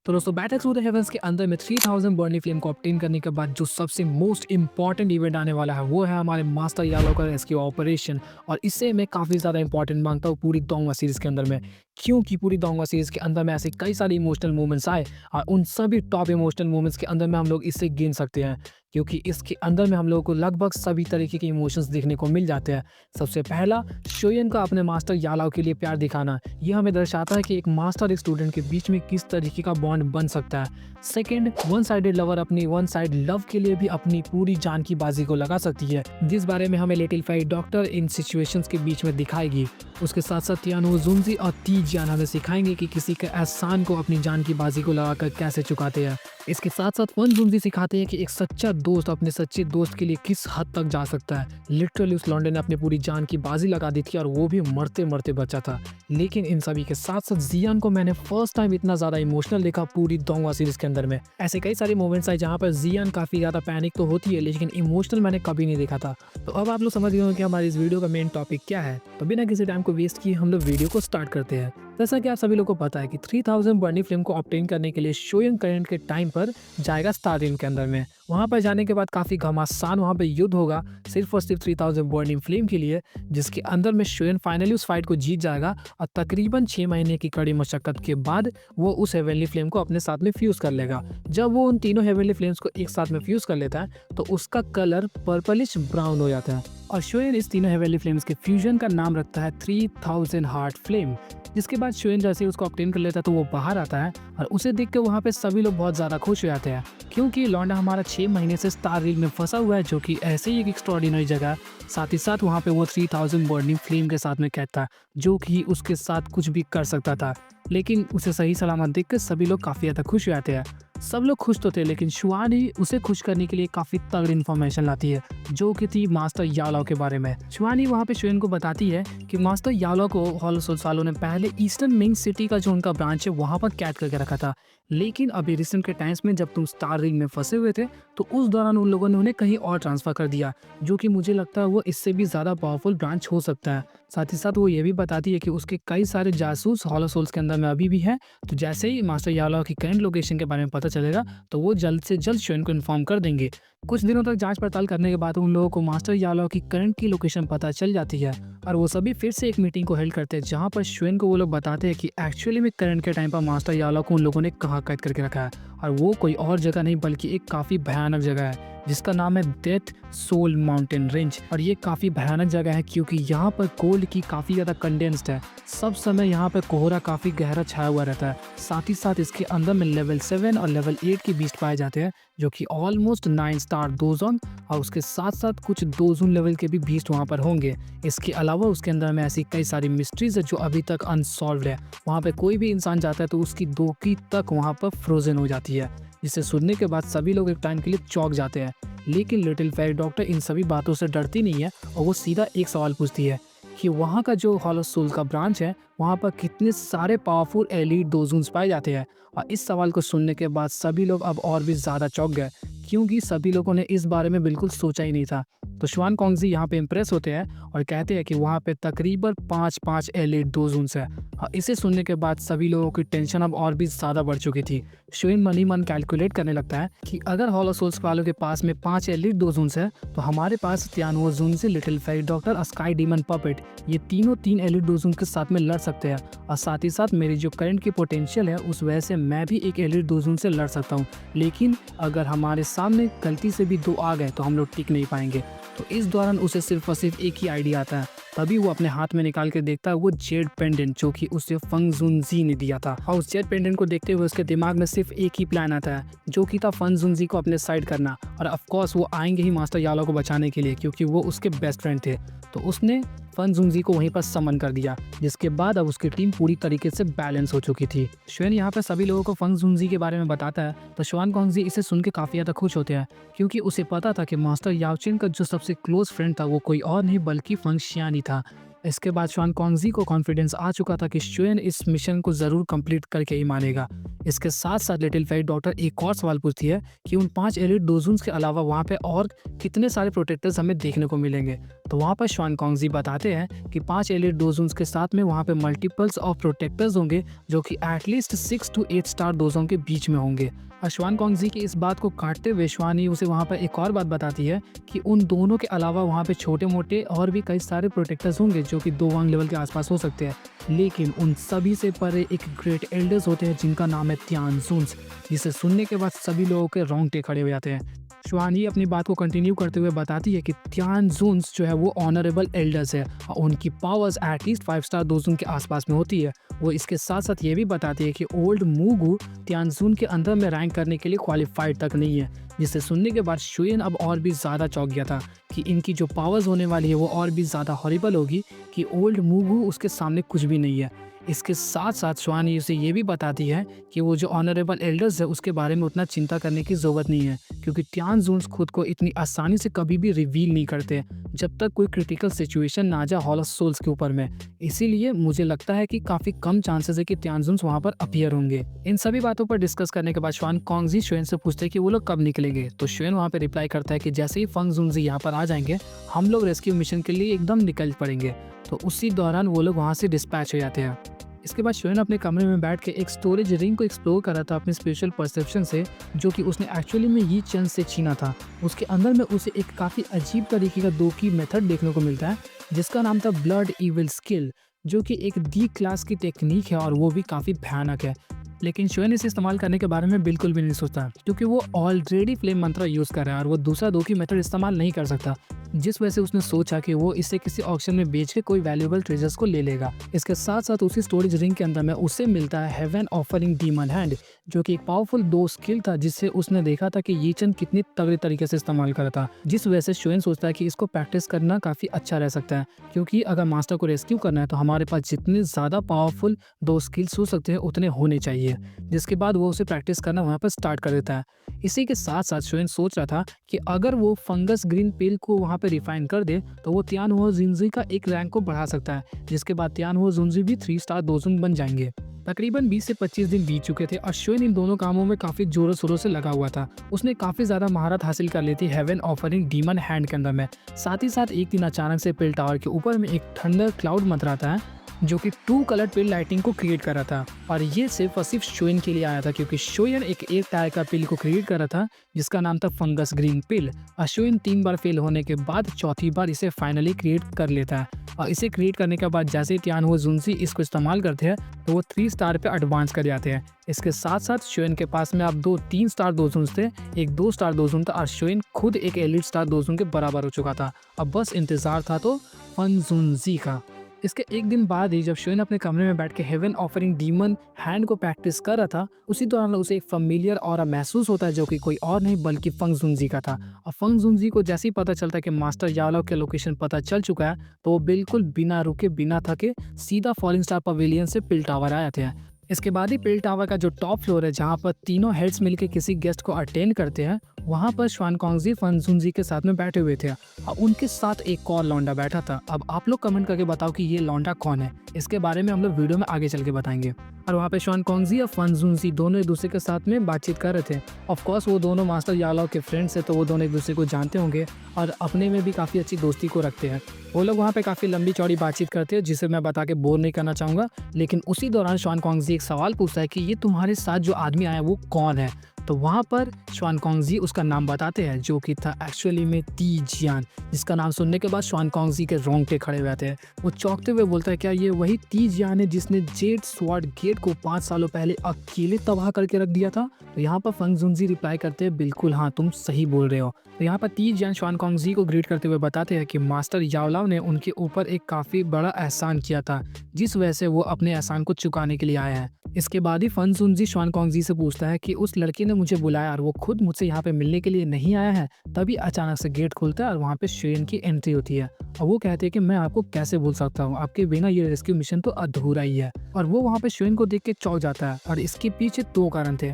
तो दोस्तों battle through the heavens के अंदर में 3000 बर्नी फ्लेम को ऑब्टेन करने के बाद जो सबसे मोस्ट इंपॉर्टेंट इवेंट आने वाला है वो है हमारे मास्टर यालो का रेस्क्यू ऑपरेशन। और इससे मैं काफ़ी ज़्यादा इंपॉर्टेंट मानता हूँ पूरी दोंगा सीरीज़ के अंदर में, क्योंकि पूरी दोंगा सीरीज़ के अंदर में ऐसे कई सारे इमोशनल मोमेंट्स आए और उन सभी टॉप इमोशनल मोमेंट्स के अंदर में हम लोग इससे गिन सकते हैं, क्योंकि इसके अंदर में हम लोगों को लगभग सभी तरीके के इमोशंस देखने को मिल जाते हैं। सबसे पहला, शोयन का अपने मास्टर यालाओ के लिए प्यार दिखाना, यह हमें दर्शाता है कि एक मास्टर और एक स्टूडेंट के बीच में किस तरीके का बॉन्ड बन सकता है। सेकेंड, वन साइडेड लवर अपनी वन साइड लव के लिए भी अपनी पूरी जान की बाजी को लगा सकती है, जिस बारे में हमें लिटिल फाई डॉक्टर इन सिचुएशंस के बीच में दिखाएगी। उसके साथ साथ तियानो जुनजी और ती जियान हमें सिखाएंगे कि किसी के एहसान को अपनी जान की बाजी को लगाकर कैसे चुकाते हैं। इसके साथ साथ वन जुनजी सिखाते हैं कि एक सच्चा दोस्त अपने सच्चे दोस्त के लिए किस हद तक जा सकता है। लिटरली उस लौंडे ने अपनी पूरी जान की बाजी लगा दी थी और वो भी मरते मरते बचा था। लेकिन इन सभी के साथ साथ जियान को मैंने फर्स्ट टाइम इतना ज्यादा इमोशनल देखा पूरी दोंगा सीरीज के अंदर में। ऐसे कई सारे मोमेंट्स आए जहाँ पर जियान काफी ज्यादा पैनिक तो होती है, लेकिन इमोशनल मैंने कभी नहीं देखा था। तो अब आप लोग समझ गए होंगे कि हमारी इस वीडियो का मेन टॉपिक क्या है। तो बिना किसी टाइम को वेस्ट किए हम लोग वीडियो को स्टार्ट करते हैं। जैसा कि आप सभी लोगों को पता है कि 3000 बर्नी फ्लेम को ऑब्टेन करने के लिए शोयन करंट के टाइम पर जाएगा स्टारडीन के अंदर में। वहां पर जाने के बाद काफी घमासान वहां पर युद्ध होगा सिर्फ और सिर्फ 3000 बर्निंग फ्लेम के लिए, जिसके अंदर में शोयन फाइनली उस फाइट को जीत जाएगा और तकरीबन 6 महीने की कड़ी मशक्कत के बाद वो उस हेवनली फ्लेम को अपने साथ में फ्यूज कर लेगा। जब वो उन तीनों हेवनली फ्लेम्स को एक साथ में फ्यूज कर लेता है तो उसका कलर पर्पलिश ब्राउन हो जाता है और शोयन इस तीनों हेवनली फ्लेम्स के फ्यूजन का नाम रखता है 3000 हार्ट फ्लेम। जिसके बाद शोयन जैसे ही उसको ऑब्टेन कर लेता है तो वो बाहर आता है और उसे देख के वहाँ पे सभी लोग बहुत ज़्यादा खुश हो जाते हैं, क्योंकि लौंडा हमारा 6 महीने से स्टार रील में फंसा हुआ है, जो कि ऐसे ही एक एक्स्ट्रॉर्डिनरी जगह है। साथ ही साथ वहाँ पे वो 3000 बर्निंग फ्लेम के साथ में कैद था, जो कि उसके साथ कुछ भी कर सकता था। लेकिन उसे सही सलामत देख कर सभी लोग काफ़ी ज़्यादा खुश हो जाते हैं। सब लोग खुश तो थे, लेकिन शुआन ही उसे खुश करने के लिए काफ़ी तगड़ी इन्फॉर्मेशन लाती है, जो कि थी मास्टर यालाओ के बारे में। शुआन ही वहाँ पे शोयन को बताती है कि मास्टर यालाओ को हॉलो सालों ने पहले ईस्टर्न मेन सिटी का जो उनका ब्रांच है वहाँ पर कैद करके रखा था। लेकिन अभी रिसेंट के टाइम्स में जब तुम स्टार रिंग में फंसे हुए थे तो उस दौरान उन लोगों ने उन्हें कहीं और ट्रांसफर कर दिया, जो कि मुझे लगता है वो इससे भी ज़्यादा पावरफुल ब्रांच हो सकता है। साथ ही साथ वो ये भी बताती है कि उसके कई सारे जासूस हॉलो सोल्स के अंदर में अभी भी हैं। तो जैसे ही मास्टर यालाओ की करंट लोकेशन के बारे में पता चलेगा तो वो जल्द से जल्द शोयन को इन्फॉर्म कर देंगे। कुछ दिनों तक जांच पड़ताल करने के बाद उन लोगों को मास्टर यालाओ की करंट की लोकेशन पता चल जाती है और वो सभी फिर से एक मीटिंग को हेल्ड करते हैं, जहां पर शोयन को वो लोग बताते हैं कि एक्चुअली में करंट के टाइम पर मास्टर यालाओ को उन लोगों ने कहाँ कैद करके रखा है और वो कोई और जगह नहीं बल्कि एक काफ़ी भयानक जगह है जिसका नाम है डेथ सोल माउंटेन रेंज। और ये काफ़ी भयानक जगह है क्योंकि यहाँ पर कोल्ड की काफ़ी ज़्यादा कंडेंस्ड है। सब समय यहाँ पर कोहरा काफ़ी गहरा छाया हुआ रहता है। साथ ही साथ इसके अंदर में लेवल 7 और लेवल 8 के बीस्ट पाए जाते हैं, जो कि ऑलमोस्ट 9 स्टार दोजोन और उसके साथ साथ कुछ दोजोन लेवल के भी बीस्ट वहाँ पर होंगे। इसके अलावा उसके अंदर में ऐसी कई सारी मिस्ट्रीज है जो अभी तक अनसॉल्व्ड है। वहाँ पे कोई भी इंसान जाता है तो उसकी दोकी तक वहाँ पर फ्रोजन हो जाती है, जिसे सुनने के बाद सभी लोग एक टाइम के लिए चौंक जाते हैं। लेकिन लिटिल फेरी डॉक्टर इन सभी बातों से डरती नहीं है और वो सीधा एक सवाल पूछती है कि वहाँ का जो हॉलो सोल का ब्रांच है वहाँ पर कितने सारे पावरफुल एलीट दोजून्स पाए जाते हैं। और इस सवाल को सुनने के बाद सभी लोग अब और भी ज़्यादा चौंक गए, क्योंकि सभी लोगों ने इस बारे में बिल्कुल सोचा ही नहीं था। तो शुआन कॉन्गजी यहाँ पे इम्प्रेस होते हैं और कहते हैं कि वहाँ पे तकरीबन 5 एलिट दोजून्स है। और इसे सुनने के बाद सभी लोगों की टेंशन अब और भी ज़्यादा बढ़ चुकी थी। शुइन मन ही मन कैलकुलेट करने लगता है कि अगर हॉलो सोल्स वालों के पास में 5 एलिट दोजून्स है तो हमारे पास तियानो जुनजी, लिटिल फेरी डॉक्टर और स्काई डीमन पपेट, ये तीनों 3 एलिट दोजून के साथ में लड़ सकते हैं। और साथ ही साथ मेरी जो करंट की पोटेंशियल है उस वजह से मैं भी एक एलिट दोजून से लड़ सकता हूँ। लेकिन अगर हमारे सामने गलती से भी 2 आ गए तो हम लोग टिक नहीं पाएंगे। तो इस दौरान उसे सिर्फ और सिर्फ एक ही आइडिया आता है। तभी वो अपने हाथ में निकाल के देखता है वो जेड पेंडेंट, जो कि उसे फंग जुनजी ने दिया था। और उस जेड पेंडेंट को देखते हुए उसके दिमाग में सिर्फ एक ही प्लान आता है, जो कि था फंग जुनजी को अपने साइड करना। और ऑफ कोर्स वो आएंगे ही मास्टर यालो को बचाने के लिए, क्योंकि वो उसके बेस्ट फ्रेंड थे। तो उसने फन जुनजी को वहीं पर समन कर दिया, जिसके बाद अब उसकी टीम पूरी तरीके से बैलेंस हो चुकी थी। शुएन यहाँ पे सभी लोगों को फंग जुनजी के बारे में बताता है तो शुआन कॉन्गजी इसे सुन के काफ़ी ज़्यादा खुश होते हैं, क्योंकि उसे पता था कि मास्टर याओचिन का जो सबसे क्लोज फ्रेंड था वो कोई और नहीं बल्कि फंग शियान ही था। इसके बाद शुआन कॉन्गजी को कॉन्फिडेंस आ चुका था कि शुएन इस मिशन को ज़रूर कंप्लीट करके ही मानेगा। इसके साथ-साथ लिटिल फेरी डॉटर एक और सवाल पूछती है कि उन 5 एलीट डोज़न्स के अलावा वहाँ पे और कितने सारे प्रोटेक्टर्स हमें देखने को मिलेंगे। तो वहाँ पर शुआन कॉन्गजी बताते हैं कि 5 एलीट डोज़न्स के साथ में वहाँ पे मल्टीपल्स ऑफ प्रोटेक्टर्स होंगे जो कि एटलीस्ट 6 टू 8 स्टार डोज़ों के बीच में होंगे। और शुआन कॉन्गजी की इस बात को काटते हुए शुआनी उसे वहाँ पर एक और बात बताती है कि उन दोनों के अलावा वहाँ पे छोटे-मोटे और भी कई सारे प्रोटेक्टर्स होंगे जो कि 2 वांग लेवल के आसपास हो सकते हैं। लेकिन उन सभी से परे एक ग्रेट एल्डर्स होते हैं जिनका नाम है तियानजुन्स, जिसे सुनने के बाद सभी लोगों के रोंगटे खड़े हो जाते हैं। शुआनी अपनी बात को कंटिन्यू करते हुए बताती है कि तियानजुन्स जो है वो ऑनरेबल एल्डर्स है और उनकी पावर्स एटलीस्ट 5 स्टार डोज़न के आसपास में होती है। वो इसके साथ-साथ ये भी बताती है कि ओल्ड मूगू तियानजुन के अंदर में रैंक करने के लिए क्वालिफाइड तक नहीं है। जिसे सुनने के बाद शुएन अब और भी ज़्यादा चौंक गया था कि इनकी जो पावर्स होने वाली है वो और भी ज़्यादा हॉरिबल होगी कि ओल्ड मूगू उसके सामने कुछ भी नहीं है। इसके साथ-साथ शुआनी उसे ये भी बताती है कि वो जो ऑनरेबल एल्डर्स है उसके बारे में उतना चिंता करने की ज़रूरत नहीं है क्योंकि तियानजुन्स खुद को इतनी आसानी से कभी भी रिवील नहीं करते जब तक कोई क्रिटिकल सिचुएशन ना आ जाए हॉल ऑफ सोल्स के ऊपर में। इसीलिए मुझे लगता है कि काफ़ी कम चांसेस है कि तियानजुन्स वहाँ पर अपीयर होंगे। इन सभी बातों पर डिस्कस करने के बाद शुआन कॉन्गजी शुएन से पूछते हैं कि वो लोग कब निकलेंगे, तो शुएन वहाँ पे रिप्लाई करता है कि जैसे ही फंग जुनजी यहाँ पर आ जाएंगे हम लोग रेस्क्यू मिशन के लिए एकदम निकल पड़ेंगे। तो उसी दौरान वो लोग वहाँ से डिस्पैच हो जाते हैं। इसके बाद शुएन अपने कमरे में बैठ के एक स्टोरेज रिंग को एक्सप्लोर कर रहा था अपने स्पेशल परसेप्शन से, जो कि उसने एक्चुअली में यी चेन से छीना था। उसके अंदर में उसे एक काफ़ी अजीब तरीके का 2 की मेथड देखने को मिलता है जिसका नाम था ब्लड इविल स्किल, जो कि एक डी क्लास की टेक्निक है और वो भी काफ़ी भयानक है। लेकिन शुएन इसे इस्तेमाल करने के बारे में बिल्कुल भी नहीं सोचता क्योंकि वो ऑलरेडी फ्लेम मंत्रा यूज़ कर रहा है और वो दूसरा 2 की मेथड इस्तेमाल नहीं कर सकता, जिस वजह से उसने सोचा कि वो इसे किसी ऑक्शन में बेच के कोई वैल्यूएबल ट्रेजर्स को ले लेगा। इसके साथ साथ उसी स्टोरेज रिंग के अंदर में उसे मिलता है हेवन ऑफरिंग डीमन हैंड, जो कि एक पावरफुल 2 स्किल था जिससे उसने देखा था कि यी चेन कितनी तगड़े तरीके से इस्तेमाल करता था, जिस वजह से शुएन सोचता है कि इसको प्रैक्टिस करना काफ़ी अच्छा रह सकता है क्योंकि अगर मास्टर को रेस्क्यू करना है तो हमारे पास जितने ज़्यादा पावरफुल 2 स्किल्स हो सकते हैं उतने होने चाहिए। जिसके बाद वो उसे प्रैक्टिस करना वहाँ पर स्टार्ट कर देता है। इसी के साथ साथ शुएन सोच रहा था कि अगर वो फंगस ग्रीन पिल को वहाँ पे रिफाइन कर दे तो वो तियानहुओ जिंजी का एक रैंक को बढ़ा सकता है, जिसके बाद तियानहुओ जिंजी भी 3 स्टार डोज़न बन जाएंगे। तकरीबन 20 से 25 दिन बीत चुके थे और शुएन इन दोनों कामों में काफ़ी जोरों शोरों से लगा हुआ था। उसने काफ़ी ज़्यादा महारत हासिल कर ली थी हेवन ऑफरिंग डीमन हैंड के अंदर में। साथ ही साथ एक दिन अचानक से पिल टावर के ऊपर में एक थंडर क्लाउड मंडराता है जो कि 2 कलर पिल लाइटिंग को क्रिएट कर रहा था और ये सिर्फ और सिर्फ शुएन के लिए आया था क्योंकि शुएन एक टायर का पिल को क्रिएट कर रहा था जिसका नाम था फंगस ग्रीन पिल। और शुएन 3 बार फेल होने के बाद चौथी बार इसे फाइनली क्रिएट कर लेता है और इसे क्रिएट करने के बाद जैसे ही तियानहुओ जुनजी इसको इस्तेमाल करते हैं तो वो 3 स्टार पे एडवांस कर जाते हैं। इसके साथ साथ शुएन के पास में अब 3 स्टार डोज़न थे, एक 2 स्टार डोज़न था और शुएन खुद एक एलिट स्टार डोज़न के बराबर हो चुका था। अब बस इंतजार था तो फंग जुनजी का। इसके एक दिन बाद ही जब शुएन अपने कमरे में बैठ के हेवन ऑफरिंग डीमन हैंड को प्रैक्टिस कर रहा था, उसी दौरान उसे एक फेमिलियर ऑरा महसूस होता है जो कि कोई और नहीं बल्कि फंग जुनजी का था। और फंग जुनजी को जैसे ही पता चलता है कि मास्टर यालो के लोकेशन पता चल चुका है तो वो बिल्कुल बिना रुके बिना थके सीधा फॉलिंग स्टार पवेलियन से पिल टावर आए थे। इसके बाद ही पिल टावर का जो टॉप फ्लोर है जहाँ पर तीनों हेड्स मिलकर किसी गेस्ट को अटेंड करते हैं, वहाँ पर शुआन कॉन्गजी फंग जुनजी के साथ में बैठे हुए थे और उनके साथ एक और लौंडा बैठा था। अब आप लोग कमेंट करके बताओ कि ये लौंडा कौन है, इसके बारे में हम लोग वीडियो में आगे चल के बताएंगे। और वहाँ पे शुआन कॉन्गजी और फंग जुनजी दोनों एक दूसरे के साथ में बातचीत कर रहे थे। ऑफ कोर्स वो दोनों मास्टर यालो के फ्रेंड्स है तो वो दोनों एक दूसरे को जानते होंगे और अपने में भी काफ़ी अच्छी दोस्ती को रखते हैं। वो लोग वहाँ पे काफ़ी लंबी चौड़ी बातचीत करते हैं जिसे मैं बता के बोर नहीं करना चाहूँगा, लेकिन उसी दौरान शुआन कॉन्गजी एक सवाल पूछता है कि ये तुम्हारे साथ जो आदमी आया वो कौन है। तो वहाँ पर शुआन कॉन्गजी उसका नाम बताते हैं जो कि था एक्चुअली में ती जियान, जिसका नाम सुनने के बाद शुआन कॉन्गजी के रोंगटे खड़े हो जाते हैं। वो चौंकते हुए बोलता है क्या ये वही ती जियान है जिसने जेड स्वॉर्ड गेट को 5 सालों पहले अकेले तबाह करके रख दिया था। तो यहाँ पर फंग जुनजी रिप्लाई करते हैं बिल्कुल हाँ तुम सही बोल रहे हो। तो यहाँ पर ती जियान शुआन कॉन्गजी को ग्रीट करते हुए बताते हैं कि मास्टर याओलाओ ने उनके ऊपर एक काफ़ी बड़ा एहसान किया था जिस वजह से वो अपने एहसान को चुकाने के लिए आए हैं। इसके बाद ही फंग जुनजी शुआन कॉन्गजी से पूछता है कि उस लड़के ने मुझे बुलाया और वो खुद मुझसे यहाँ पे मिलने के लिए नहीं आया है। तभी अचानक से गेट खुलता है और वहाँ पे शुएन की एंट्री होती है और वो कहते हैं कि मैं आपको कैसे भूल सकता हूँ, आपके बिना ये रेस्क्यू मिशन तो अधूरा ही है। और वो वहाँ पे शुएन को देख के चौंक जाता है और इसके पीछे 2 कारण थे।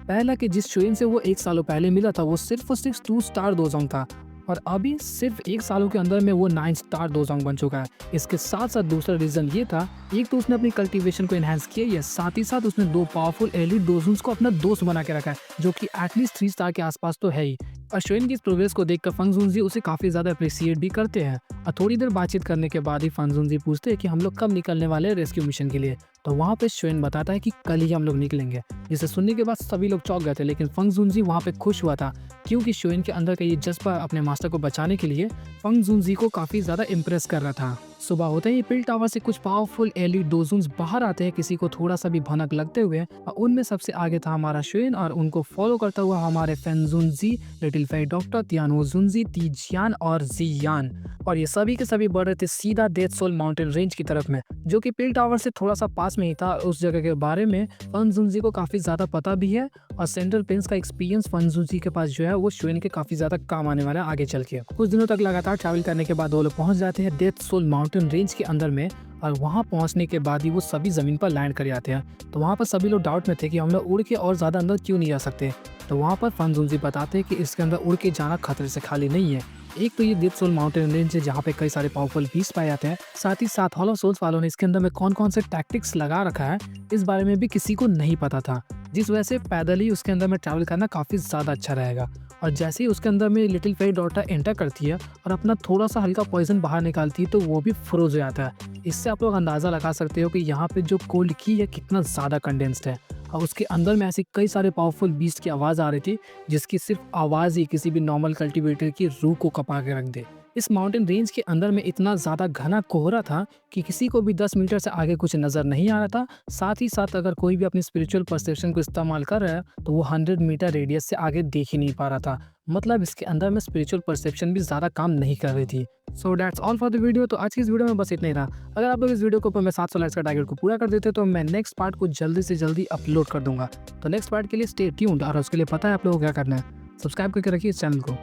पहला कि जिस शुएन से वो 1 सालों पहले मिला था वो सिर्फ और सिर्फ 2 स्टार डोज़न था और अभी सिर्फ 1 सालों के अंदर में वो 9 स्टार दोजांग बन चुका है। इसके साथ-साथ दूसरा रीज़न ये था, एक तो उसने अपनी कल्टीवेशन को एनहांस किया है, साथ ही साथ उसने 2 पावरफुल एलीट डोज़न्स को अपना दोस्त बना के रखा है, जो कि एटलीस्ट 3 स्टार के आसपास तो है ही। और शुएन की इस प्रोग्रेस को देखकर फंग जुनजी उसे काफ़ी ज़्यादा अप्रिशिएट भी करते हैं। और थोड़ी देर बातचीत करने के बाद ही फंग जुनजी पूछते हैं कि हम लोग कब निकलने वाले हैं रेस्क्यू मिशन के लिए। तो वहाँ पे शुएन बताता है कि कल ही हम लोग निकलेंगे। जिसे सुनने के बाद सभी लोग चौंक गए थे, लेकिन फंग जुनजी वहाँ पे खुश हुआ था, क्योंकि शुएन के अंदर का ये जज्बा अपने मास्टर को बचाने के लिए फंग जुनजी को काफ़ी ज़्यादा इम्प्रेस कर रहा था। सुबह होते ही पिल टावर से कुछ पावरफुल एलीट डोज़न्स बाहर आते हैं, किसी को थोड़ा सा भी भनक लगते हुए, और उनमें सबसे आगे था हमारा शुएन और उनको फॉलो करता हुआ हमारे फेन जुनजी, लिटिल फेई डॉक्टर, तियानो जुनजी, तीजियान और जियान। और ये सभी के सभी बढ़ रहे थे सीधा डेथ सोल माउंटेन रेंज की तरफ में, जो कि पिल टावर से थोड़ा सा पास में ही था। उस जगह के बारे में फन जुनजी को काफ़ी ज़्यादा पता भी है, और सेंट्रल प्रिंस का एक्सपीरियंस फन जुनजी के पास जो है वो शुएन के काफ़ी ज़्यादा काम आने वाला है आगे चल के। कुछ दिनों तक लगातार ट्रैवल करने के बाद वो लोग पहुंच जाते हैं डेथ सोल माउंटेन रेंज के अंदर में, और वहाँ पहुँचने के बाद ही वो सभी ज़मीन पर लैंड कर जाते हैं। तो वहाँ पर सभी लोग डाउट में थे कि हम लोग उड़ के और ज़्यादा अंदर क्यों नहीं जा सकते। तो वहाँ पर फन जुनजी बताते हैं कि इसके अंदर उड़ के जाना खतरे से खाली नहीं है। एक तो ये डेथ सोल माउंटेन रेंज है, जहाँ पे कई सारे पावरफुल बीस्ट पाए जाते हैं। साथ ही साथ हॉलो सोल्स वालों ने इसके अंदर में कौन कौन से टैक्टिक्स लगा रखा है, इस बारे में भी किसी को नहीं पता था, जिस वजह से पैदल ही उसके अंदर में ट्रैवल करना काफ़ी ज़्यादा अच्छा रहेगा। और जैसे ही उसके अंदर में लिटिल फेई डॉटर एंटर करती है और अपना थोड़ा सा हल्का पॉइजन बाहर निकालती है, तो वो भी फ्रोज हो जाता है। इससे आप लोग अंदाज़ा लगा सकते हो कि यहाँ पे जो कोल्ड की है कितना ज़्यादा कंडेंस्ड है, और उसके अंदर में ऐसी कई सारे पावरफुल बीस्ट की आवाज़ आ रही थी, जिसकी सिर्फ आवाज़ ही किसी भी नॉर्मल कल्टीवेटर की रूह को कपा के रख दे। इस माउंटेन रेंज के अंदर में इतना ज़्यादा घना कोहरा था कि किसी को भी 10 मीटर से आगे कुछ नज़र नहीं आ रहा था। साथ ही साथ अगर कोई भी अपनी स्पिरिचुअल परसेप्शन को इस्तेमाल कर रहा है, तो वो 100 मीटर रेडियस से आगे देख ही नहीं पा रहा था। मतलब इसके अंदर में स्पिरिचुअल परसेप्शन भी ज़्यादा काम नहीं कर रही थी। So that's all for the video. तो आज की इस वीडियो में बस इतना ही रहा। अगर आप लोग इस वीडियो को ऊपर मैं 700 लाइक्स का टारगेट को पूरा कर देते, तो मैं नेक्स्ट पार्ट को जल्दी से जल्दी अपलोड कर दूंगा। तो नेक्स्ट पार्ट के लिए स्टे ट्यून्ड, और उसके लिए पता है आप लोगों को क्या करना है, सब्सक्राइब करके रखिए इस चैनल को।